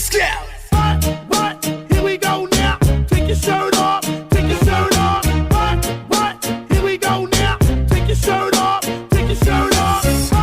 Scout. What? Here we go now. Take your shirt off. Take your shirt off. What? Here we go now. Take your shirt off. Take your shirt off.